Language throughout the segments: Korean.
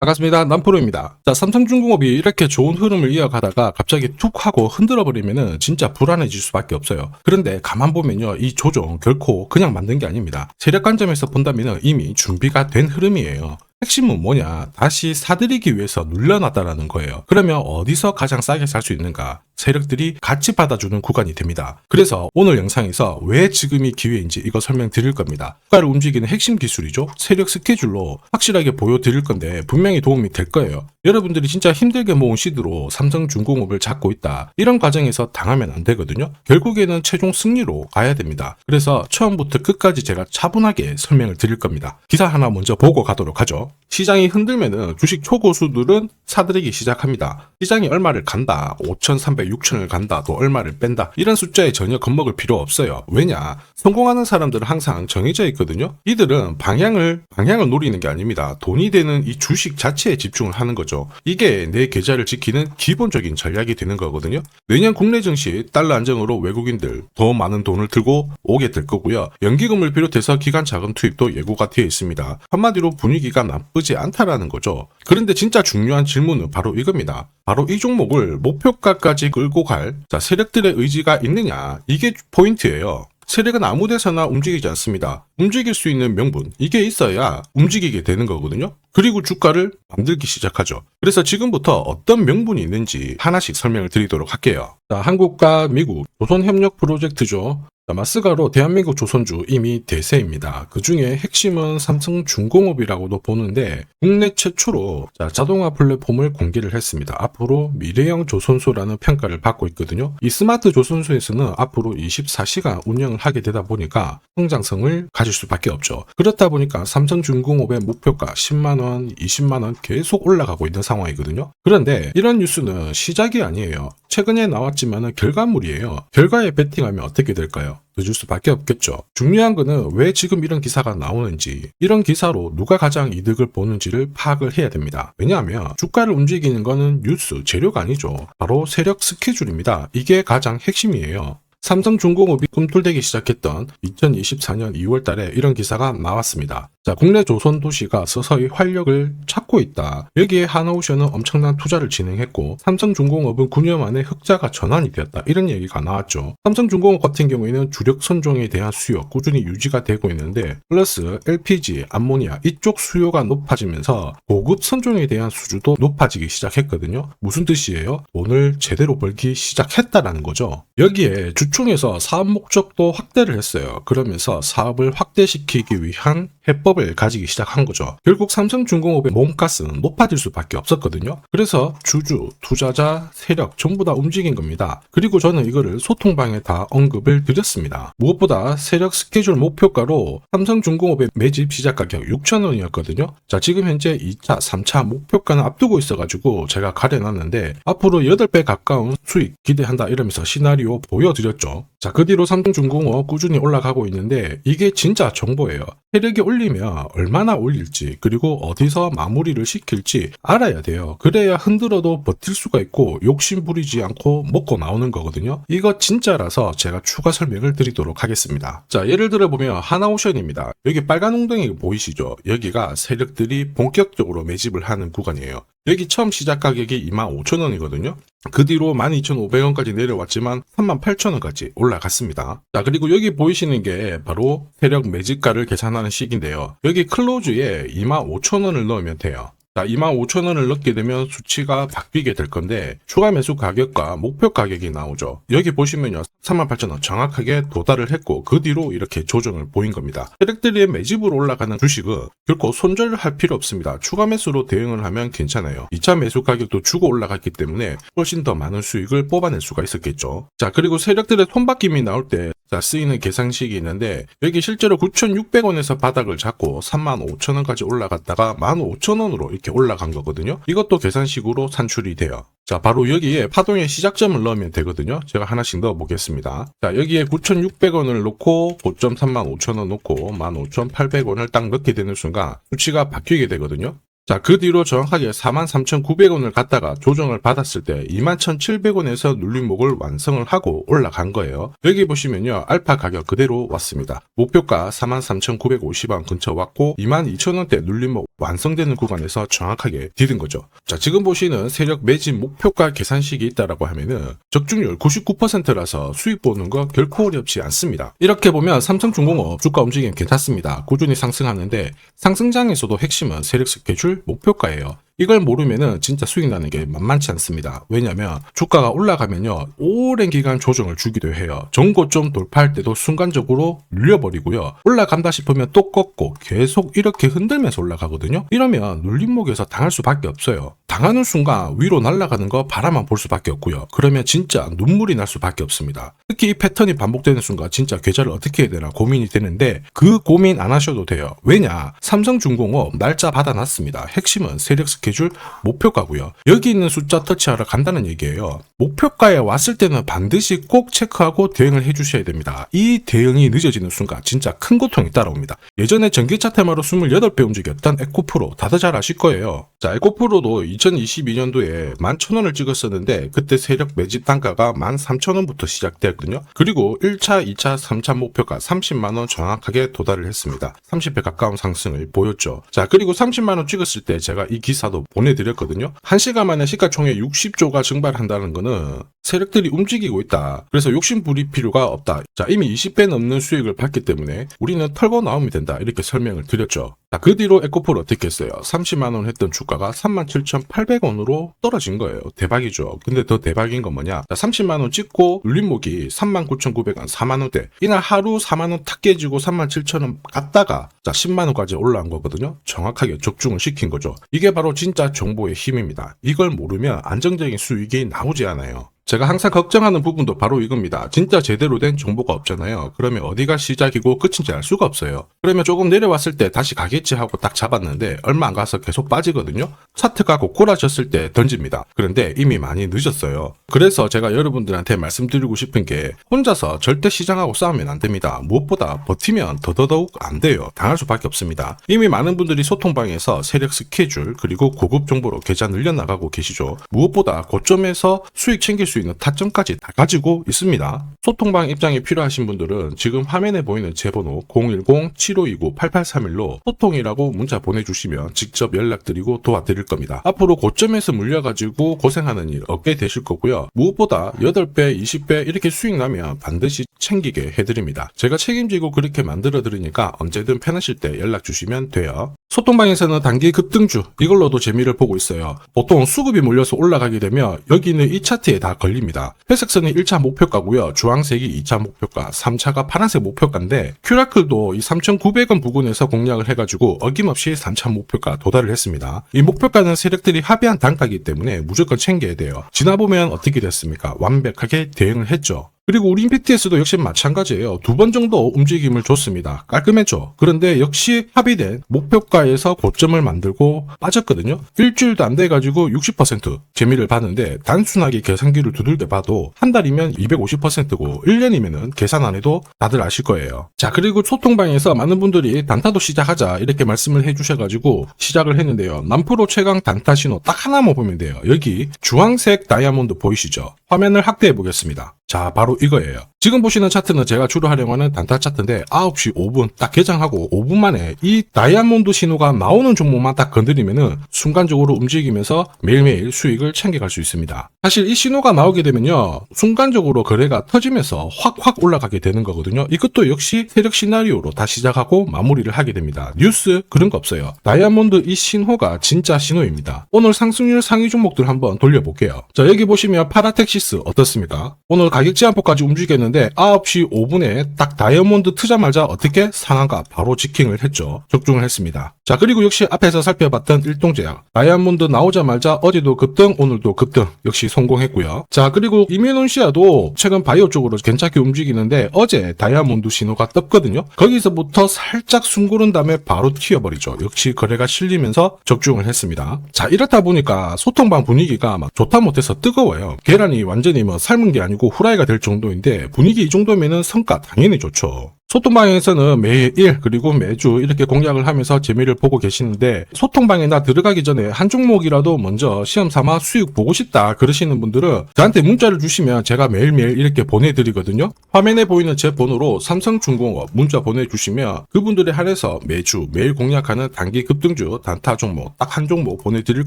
반갑습니다. 남프로입니다. 자, 삼성중공업이 이렇게 좋은 흐름을 이어가다가 갑자기 툭 하고 흔들어 버리면은 진짜 불안해질 수밖에 없어요. 그런데 가만 보면요, 이 조정 결코 그냥 만든 게 아닙니다. 세력 관점에서 본다면은 이미 준비가 된 흐름이에요. 핵심은 뭐냐? 다시 사들이기 위해서 눌려놨다라는 거예요. 그러면 어디서 가장 싸게 살 수 있는가? 세력들이 같이 받아주는 구간이 됩니다. 그래서 오늘 영상에서 왜 지금이 기회인지 이거 설명드릴 겁니다. 국가를 움직이는 핵심 기술이죠. 세력 스케줄로 확실하게 보여드릴 건데 분명히 도움이 될 거예요. 여러분들이 진짜 힘들게 모은 시드로 삼성중공업을 잡고 있다. 이런 과정에서 당하면 안 되거든요. 결국에는 최종 승리로 가야 됩니다. 그래서 처음부터 끝까지 제가 차분하게 설명을 드릴 겁니다. 기사 하나 먼저 보고 가도록 하죠. 시장이 흔들면은 주식 초고수들은 사들이기 시작합니다. 시장이 얼마를 간다, 5,300, 6,000을 간다, 또 얼마를 뺀다, 이런 숫자에 전혀 겁먹을 필요 없어요. 왜냐? 성공하는 사람들은 항상 정해져 있거든요. 이들은 방향을 노리는 게 아닙니다. 돈이 되는 이 주식 자체에 집중을 하는 거죠. 이게 내 계좌를 지키는 기본적인 전략이 되는 거거든요. 내년 국내 증시 달러 안정으로 외국인들 더 많은 돈을 들고 오게 될 거고요. 연기금을 비롯해서 기관 자금 투입도 예고가 되어 있습니다. 한마디로 분위기가 나쁘지 않다라는 거죠. 그런데 진짜 중요한 질문은 바로 이겁니다. 바로 이 종목을 목표가까지 끌고 갈 세력들의 의지가 있느냐, 이게 포인트예요. 세력은 아무 데서나 움직이지 않습니다. 움직일 수 있는 명분, 이게 있어야 움직이게 되는 거거든요. 그리고 주가를 만들기 시작하죠. 그래서 지금부터 어떤 명분이 있는지 하나씩 설명을 드리도록 할게요. 자, 한국과 미국 조선협력 프로젝트죠. 마스가로 대한민국 조선주 이미 대세입니다. 그 중에 핵심은 삼성중공업이라고도 보는데 국내 최초로 자동화 플랫폼을 공개를 했습니다. 앞으로 미래형 조선소라는 평가를 받고 있거든요. 이 스마트 조선소에서는 앞으로 24시간 운영을 하게 되다 보니까 성장성을 가질 수밖에 없죠. 그렇다 보니까 삼성중공업의 목표가 10만원, 20만원 계속 올라가고 있는 상황이거든요. 그런데 이런 뉴스는 시작이 아니에요. 최근에 나왔지만 결과물이에요. 결과에 베팅하면 어떻게 될까요? 늦을 수밖에 없겠죠. 중요한 거는 왜 지금 이런 기사가 나오는지, 이런 기사로 누가 가장 이득을 보는지를 파악을 해야 됩니다. 왜냐하면 주가를 움직이는 거는 뉴스, 재료가 아니죠. 바로 세력 스케줄입니다. 이게 가장 핵심이에요. 삼성중공업이 꿈틀대기 시작했던 2024년 2월 달에 이런 기사가 나왔습니다. 자, 국내 조선 도시가 서서히 활력을 찾고 있다. 여기에 하나오션은 엄청난 투자를 진행했고 삼성중공업은 9년 만에 흑자가 전환이 되었다. 이런 얘기가 나왔죠. 삼성중공업 같은 경우에는 주력 선종에 대한 수요 꾸준히 유지가 되고 있는데 플러스 LPG, 암모니아 이쪽 수요가 높아지면서 고급 선종에 대한 수주도 높아지기 시작했거든요. 무슨 뜻이에요? 돈을 제대로 벌기 시작했다라는 거죠. 여기에 주총에서 사업 목적도 확대를 했어요. 그러면서 사업을 확대시키기 위한 해법을 가지기 시작한 거죠. 결국 삼성중공업의 몸값은 높아질 수밖에 없었거든요. 그래서 주주, 투자자, 세력 전부 다 움직인 겁니다. 그리고 저는 이거를 소통방에 다 언급을 드렸습니다. 무엇보다 세력 스케줄 목표가로 삼성중공업의 매집 시작 가격 6,000원이었거든요. 자, 지금 현재 2차, 3차 목표가는 앞두고 있어가지고 제가 가려놨는데 앞으로 8배 가까운 수익 기대한다 이러면서 시나리오 보여드렸죠. 자, 그 뒤로 삼성중공업 꾸준히 올라가고 있는데 이게 진짜 정보예요. 세력이 올리면 얼마나 올릴지, 그리고 어디서 마무리를 시킬지 알아야 돼요. 그래야 흔들어도 버틸 수가 있고 욕심 부리지 않고 먹고 나오는 거거든요. 이거 진짜라서 제가 추가 설명을 드리도록 하겠습니다. 자, 예를 들어 보면 하나오션입니다. 여기 빨간 웅덩이 보이시죠? 여기가 세력들이 본격적으로 매집을 하는 구간이에요. 여기 처음 시작 가격이 25,000원이거든요. 그 뒤로 12,500원까지 내려왔지만 38,000원까지 올라갔습니다. 자, 그리고 여기 보이시는 게 바로 세력 매집가를 계산하는 식인데요. 여기 클로즈에 25,000원을 넣으면 돼요. 자, 25,000원을 넣게 되면 수치가 바뀌게 될 건데 추가 매수 가격과 목표 가격이 나오죠. 여기 보시면요, 38,000원 정확하게 도달을 했고 그 뒤로 이렇게 조정을 보인 겁니다. 세력들이 매집으로 올라가는 주식은 결코 손절을 할 필요 없습니다. 추가 매수로 대응을 하면 괜찮아요. 2차 매수 가격도 주고 올라갔기 때문에 훨씬 더 많은 수익을 뽑아낼 수가 있었겠죠. 자, 그리고 세력들의 손바뀜이 나올 때 쓰이는 계산식이 있는데 여기 실제로 9,600원에서 바닥을 잡고 35,000원까지 올라갔다가 15,000원으로 이렇게 올라간 거거든요. 이것도 계산식으로 산출이 돼요. 자, 바로 여기에 파동의 시작점을 넣으면 되거든요. 제가 하나씩 넣어 보겠습니다. 자, 여기에 9,600원을 놓고 고점 35,000원 놓고 15,800원을 딱 넣게 되는 순간 수치가 바뀌게 되거든요. 자, 그 뒤로 정확하게 43,900원을 갖다가 조정을 받았을 때 21,700원에서 눌림목을 완성을 하고 올라간 거예요. 여기 보시면요, 알파 가격 그대로 왔습니다. 목표가 43,950원 근처 왔고 22,000원대 눌림목 완성되는 구간에서 정확하게 디딘 거죠. 자, 지금 보시는 세력 매집 목표가 계산식이 있다라고 하면은 적중률 99%라서 수익 보는 거 결코 어렵지 않습니다. 이렇게 보면 삼성중공업 주가 움직임 괜찮습니다. 꾸준히 상승하는데 상승장에서도 핵심은 세력 스케줄 목표가예요. 이걸 모르면은 진짜 수익 나는 게 만만치 않습니다. 왜냐면 주가가 올라가면요, 오랜 기간 조정을 주기도 해요. 정고점 돌파할 때도 순간적으로 눌려버리고요. 올라간다 싶으면 또 꺾고 계속 이렇게 흔들면서 올라가거든요. 이러면 눌림목에서 당할 수밖에 없어요. 당하는 순간 위로 날아가는 거 바라만 볼 수밖에 없고요. 그러면 진짜 눈물이 날 수밖에 없습니다. 특히 이 패턴이 반복되는 순간 진짜 계좌를 어떻게 해야 되나 고민이 되는데 그 고민 안 하셔도 돼요. 왜냐? 삼성중공업 날짜 받아놨습니다. 핵심은 세력 스케줄 목표가고요. 여기 있는 숫자 터치하러 간다는 얘기예요. 목표가에 왔을 때는 반드시 꼭 체크하고 대응을 해주셔야 됩니다. 이 대응이 늦어지는 순간 진짜 큰 고통이 따라옵니다. 예전에 전기차 테마로 28배 움직였던 에코프로 다들 잘 아실 거예요. 자, 에코프로도 2022년도에 11,000원을 찍었었는데 그때 세력 매집 단가가 13,000원부터 시작되었거든요. 그리고 1차, 2차, 3차 목표가 30만원 정확하게 도달을 했습니다. 30배 가까운 상승을 보였죠. 자, 그리고 30만원 찍었을 때 제가 이 기사도 보내드렸거든요. 1시간 만에 시가총액 60조가 증발한다는 거는 세력들이 움직이고 있다. 그래서 욕심 부릴 필요가 없다. 자, 이미 20배 넘는 수익을 봤기 때문에 우리는 털고 나오면 된다. 이렇게 설명을 드렸죠. 자, 그 뒤로 에코프로 어떻게 했어요? 30만원 했던 주가가 37,800원으로 떨어진 거예요. 대박이죠. 근데 더 대박인 건 뭐냐? 자, 30만원 찍고 눌림목이 39,900원, 4만원대. 이날 하루 4만원 탁 깨지고 37,000원 갔다가 자, 10만원까지 올라온 거거든요. 정확하게 적중을 시킨 거죠. 이게 바로 진짜 정보의 힘입니다. 이걸 모르면 안정적인 수익이 나오지 않아요. 제가 항상 걱정하는 부분도 바로 이겁니다. 진짜 제대로 된 정보가 없잖아요. 그러면 어디가 시작이고 끝인지 알 수가 없어요. 그러면 조금 내려왔을 때 다시 가겠지 하고 딱 잡았는데 얼마 안 가서 계속 빠지거든요. 차트가 고꾸라졌을 때 던집니다. 그런데 이미 많이 늦었어요. 그래서 제가 여러분들한테 말씀드리고 싶은 게 혼자서 절대 시장하고 싸우면 안 됩니다. 무엇보다 버티면 더더욱 안 돼요. 당할 수밖에 없습니다. 이미 많은 분들이 소통방에서 세력 스케줄 그리고 고급 정보로 계좌 늘려나가고 계시죠. 무엇보다 고점에서 수익 챙길 수 있는 타점까지 다 가지고 있습니다. 소통방 입장이 필요하신 분들은 지금 화면에 보이는 제 번호 010-7529-8831로 소통이라고 문자 보내주시면 직접 연락드리고 도와드릴 겁니다. 앞으로 고점에서 물려가지고 고생하는 일 없게 되실 거고요. 무엇보다 8배, 20배 이렇게 수익 나면 반드시 챙기게 해드립니다. 제가 책임지고 그렇게 만들어 드리니까 언제든 편하실 때 연락 주시면 돼요. 소통방에서는 단기 급등주 이걸로도 재미를 보고 있어요. 보통 수급이 몰려서 올라가게 되면 여기 있는 이 차트에 다 걸립니다. 회색선이 1차 목표가고요. 주황색이 2차 목표가, 3차가 파란색 목표가인데 큐라클도 이 3,900원 부근에서 공략을 해가지고 어김없이 3차 목표가 도달을 했습니다. 이 목표가는 세력들이 합의한 단가이기 때문에 무조건 챙겨야 돼요. 지나보면 어떻게 됐습니까? 완벽하게 대응을 했죠. 그리고 우린 BTS도 역시 마찬가지예요. 2번 정도 움직임을 줬습니다. 깔끔했죠. 그런데 역시 합의된 목표가에서 고점을 만들고 빠졌거든요. 일주일도 안 돼가지고 60% 재미를 봤는데 단순하게 계산기를 두들겨 봐도 한 달이면 250%고 1년이면은 계산 안 해도 다들 아실 거예요. 자, 그리고 소통방에서 많은 분들이 단타도 시작하자 이렇게 말씀을 해주셔가지고 시작을 했는데요. 남프로 최강 단타 신호 딱 하나만 보면 돼요. 여기 주황색 다이아몬드 보이시죠? 화면을 확대해 보겠습니다. 자, 바로 이거예요. 지금 보시는 차트는 제가 주로 활용하는 단타 차트인데 9시 5분 딱 개장하고 5분 만에 이 다이아몬드 신호가 나오는 종목만 딱 건드리면은 순간적으로 움직이면서 매일매일 수익을 챙겨갈 수 있습니다. 사실 이 신호가 나오게 되면요, 순간적으로 거래가 터지면서 확 올라가게 되는 거거든요. 이것도 역시 세력 시나리오로 다 시작하고 마무리를 하게 됩니다. 뉴스 그런 거 없어요. 다이아몬드 이 신호가 진짜 신호입니다. 오늘 상승률 상위 종목들 한번 돌려볼게요. 자, 여기 보시면 파라텍시스 어떻습니까? 오늘 가격 제한폭까지 움직였는데 9시 5분에 딱 다이아몬드 트자마자 어떻게 상한가 바로 지킹을 했죠. 적중을 했습니다. 자, 그리고 역시 앞에서 살펴봤던 일동제약 다이아몬드 나오자마자 어제도 급등 오늘도 급등 역시 성공했고요. 자, 그리고 이뮤논시아도 최근 바이오 쪽으로 괜찮게 움직이는데 어제 다이아몬드 신호가 떴거든요. 거기서부터 살짝 숨고른 다음에 바로 튀어버리죠. 역시 거래가 실리면서 적중을 했습니다. 자, 이렇다 보니까 소통방 분위기가 막 좋다 못해서 뜨거워요. 계란이 완전히 뭐 삶은 게 아니고 후라이가 될 정도인데 분위기 이 정도면은 성과 당연히 좋죠. 소통방에서는 매일 그리고 매주 이렇게 공략을 하면서 재미를 보고 계시는데 소통방에 나 들어가기 전에 한 종목이라도 먼저 시험 삼아 수익 보고 싶다 그러시는 분들은 저한테 문자를 주시면 제가 매일매일 이렇게 보내드리거든요. 화면에 보이는 제 번호로 삼성중공업 문자 보내주시면 그분들에 한해서 매주 매일 공략하는 단기 급등주 단타 종목 딱 한 종목 보내드릴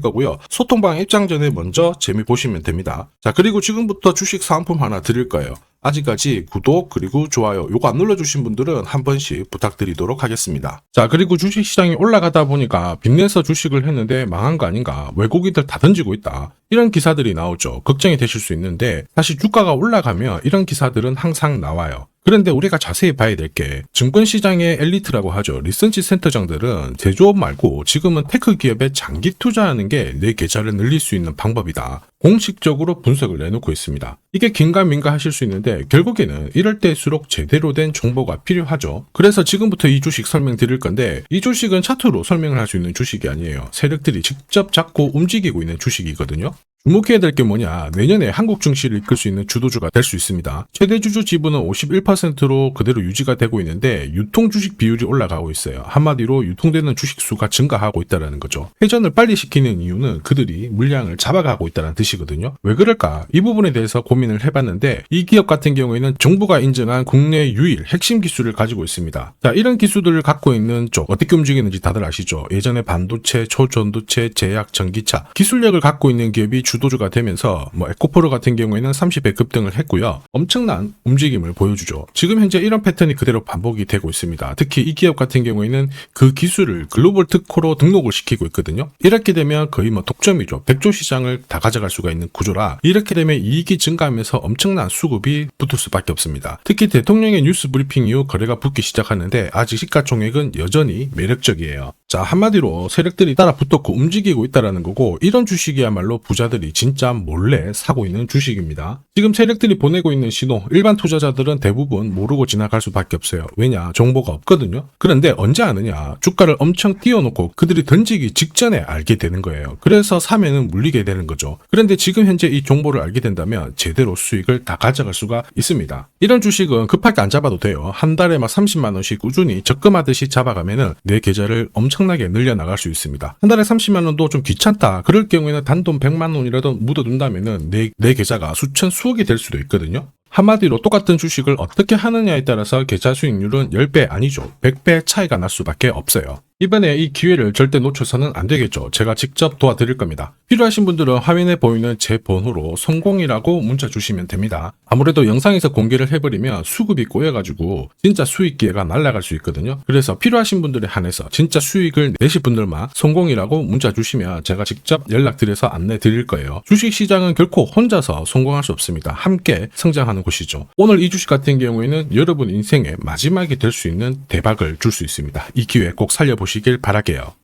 거고요. 소통방 입장 전에 먼저 재미 보시면 됩니다. 자, 그리고 지금부터 주식 사은품 하나 드릴 거예요. 아직까지 구독 그리고 좋아요 요거 안 눌러주신 분들은 한 번씩 부탁드리도록 하겠습니다. 자, 그리고 주식시장이 올라가다 보니까 빚내서 주식을 했는데 망한 거 아닌가, 외국인들 다 던지고 있다, 이런 기사들이 나오죠. 걱정이 되실 수 있는데 사실 주가가 올라가면 이런 기사들은 항상 나와요. 그런데 우리가 자세히 봐야 될 게 증권시장의 엘리트라고 하죠. 리서치 센터장들은 제조업 말고 지금은 테크 기업에 장기 투자하는 게 내 계좌를 늘릴 수 있는 방법이다, 공식적으로 분석을 내놓고 있습니다. 이게 긴가민가 하실 수 있는데 결국에는 이럴 때일수록 제대로 된 정보가 필요하죠. 그래서 지금부터 이 주식 설명드릴 건데 이 주식은 차트로 설명을 할 수 있는 주식이 아니에요. 세력들이 직접 잡고 움직이고 있는 주식이거든요. 주목해야 될 게 뭐냐, 내년에 한국 증시를 이끌 수 있는 주도주가 될 수 있습니다. 최대 주주 지분은 51%로 그대로 유지가 되고 있는데 유통 주식 비율이 올라가고 있어요. 한마디로 유통되는 주식 수가 증가하고 있다는 거죠. 회전을 빨리 시키는 이유는 그들이 물량을 잡아가고 있다는 뜻이거든요. 왜 그럴까? 이 부분에 대해서 고민을 해봤는데 이 기업 같은 경우에는 정부가 인정한 국내 유일 핵심 기술을 가지고 있습니다. 자, 이런 기술들을 갖고 있는 쪽 어떻게 움직이는지 다들 아시죠? 예전에 반도체, 초전도체, 제약, 전기차 기술력을 갖고 있는 기업이 주도주가 되면서 에코프로 같은 경우에는 30배 급등을 했고요. 엄청난 움직임을 보여주죠. 지금 현재 이런 패턴이 그대로 반복이 되고 있습니다. 특히 이 기업 같은 경우에는 그 기술을 글로벌 특허로 등록을 시키고 있거든요. 이렇게 되면 거의 독점이죠. 100조 시장을 다 가져갈 수가 있는 구조라 이렇게 되면 이익이 증가하면서 엄청난 수급이 붙을 수밖에 없습니다. 특히 대통령의 뉴스 브리핑 이후 거래가 붙기 시작하는데 아직 시가총액은 여전히 매력적이에요. 자, 한마디로 세력들이 따라 붙었고 움직이고 있다는 거고 이런 주식이야말로 부자들이 진짜 몰래 사고 있는 주식입니다. 지금 세력들이 보내고 있는 신호 일반 투자자들은 대부분 모르고 지나갈 수밖에 없어요. 왜냐? 정보가 없거든요. 그런데 언제 아느냐? 주가를 엄청 띄워놓고 그들이 던지기 직전에 알게 되는 거예요. 그래서 사면은 물리게 되는 거죠. 그런데 지금 현재 이 정보를 알게 된다면 제대로 수익을 다 가져갈 수가 있습니다. 이런 주식은 급하게 안 잡아도 돼요. 한 달에 30만 원씩 꾸준히 적금하듯이 잡아가면은 내 계좌를 엄청나게 늘려나갈 수 있습니다. 한 달에 30만 원도 좀 귀찮다 그럴 경우에는 단돈 100만 원이라도 묻어둔다면은 내 계좌가 수천 수억이 될 수도 있거든요. 한마디로 똑같은 주식을 어떻게 하느냐에 따라서 계좌 수익률은 10배 아니죠. 100배 차이가 날 수밖에 없어요. 이번에 이 기회를 절대 놓쳐서는 안 되겠죠. 제가 직접 도와드릴 겁니다. 필요하신 분들은 화면에 보이는 제 번호로 성공이라고 문자 주시면 됩니다. 아무래도 영상에서 공개를 해버리면 수급이 꼬여가지고 진짜 수익 기회가 날아갈 수 있거든요. 그래서 필요하신 분들에 한해서 진짜 수익을 내실 분들만 성공이라고 문자 주시면 제가 직접 연락드려서 안내 드릴 거예요. 주식시장은 결코 혼자서 성공할 수 없습니다. 함께 성장하는 곳이죠. 오늘 이 주식 같은 경우에는 여러분 인생의 마지막이 될 수 있는 대박을 줄 수 있습니다. 이 기회 꼭 살려보시길 바랄게요.